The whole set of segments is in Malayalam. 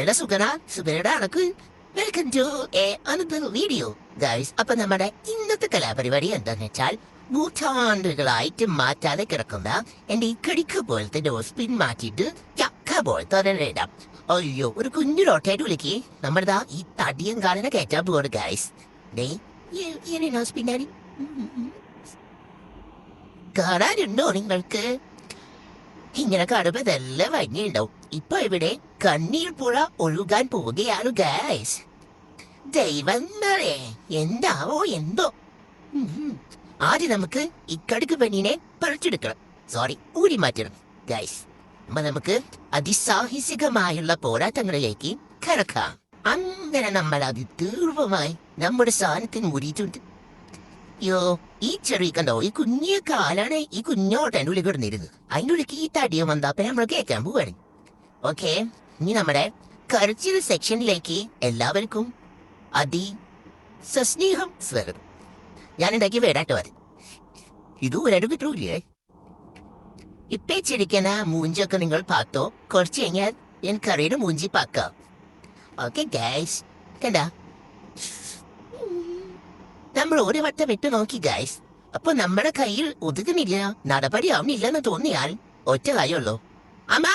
എടാ സുഖനടാ അനക്ക് welcome to another video guys. അപ്പൊ നമ്മുടെ ഇന്നത്തെ കലാപരിപാടി എന്താന്ന് വെച്ചാൽ നൂറ്റാണ്ടുകളായിട്ട് മാറ്റാതെ കിടക്കുന്ന എന്റെ ഈ കടിക്ക പോലത്തെ ഡോസ് പിൻ മാറ്റിയിട്ട് ചക്ക പോലത്തെ ഒരെണ്ണം ഇടാം. അയ്യോ, ഒരു കുഞ്ഞു റോട്ടായിട്ട് വിളിക്ക്. നമ്മുടെ ഈ തടിയും കാലിനെ കയറ്റാൻ പോവാണ് ഗൈസ്. പിന്നാടി കാണാനുണ്ടോ നിങ്ങൾക്ക്? ഇങ്ങനെ കാണുമ്പോ ഇതെല്ലാം ഭംഗിയുണ്ടാവും. ഇപ്പൊ ഇവിടെ കണ്ണീർ പുഴ ഒഴുകാൻ പോവുകയാണ് ഗൈസ്. ദൈവങ്ങളെ, എന്താവോ എന്തോ. ആദ്യം നമുക്ക് ഇക്കടുക്ക് പെണ്ണിനെ പറിച്ചെടുക്കണം. ഊരി മാറ്റണം ഗൈസ്. അപ്പൊ നമുക്ക് അതിസാഹസികമായുള്ള പോരാട്ടങ്ങളിലേക്ക് കടക്കാം. അങ്ങനെ നമ്മൾ അതിതീർവമായി നമ്മുടെ സാധനത്തിന് ഊരിയിട്ടുണ്ട്. യോ, ഈ ചെറിയ കണ്ടോ, ഈ കുഞ്ഞിയ കാലാണ് ഈ കുഞ്ഞോട്ട് എൻ്റെ ഉള്ളിൽ കിടന്നിരുന്നത്. അതിൻ്റെ ഉള്ളിലേക്ക് ഈ തടിയും വന്നപ്പോ നമ്മൾ കേൾക്കാൻ പോവാണ്. ഓക്കെ, ഇനി നമ്മുടെ കരച്ചിൽ സെക്ഷനിലേക്ക് എല്ലാവർക്കും സസ്നേഹം സ്വാഗതം. ഞാൻ ഉണ്ടാക്കിയ വേടാട്ടോ അത്. ഇത് ഒരടു കിട്ടൂലേ? ഇപ്പേ ചിരിക്കുന്ന മൂഞ്ചൊക്കെ നിങ്ങൾ പാത്തോ. കുറച്ച് കഴിഞ്ഞാൽ ഞാൻ കറിയുടെ മൂഞ്ചി പാക്കാം. ഓക്കെ ഗൈസ്, കണ്ട നമ്മൾ ഒരു വട്ടം വിട്ടു നോക്കി ഗൈസ്. അപ്പൊ നമ്മുടെ കയ്യിൽ ഒതുകുന്നില്ല, നടപടി ആവുന്നില്ലെന്ന് തോന്നിയാൽ ഒറ്റ കാര്യമുള്ളൂ. അമ്മാ,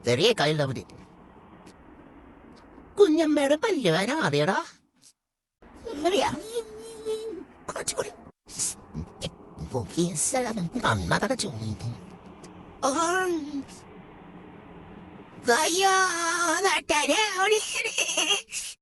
ചെറിയ കയ്യിലവര് കുഞ്ഞമ്മയുടെ പല്ലുവാന അറിയടാ. കുറച്ചുകൂടി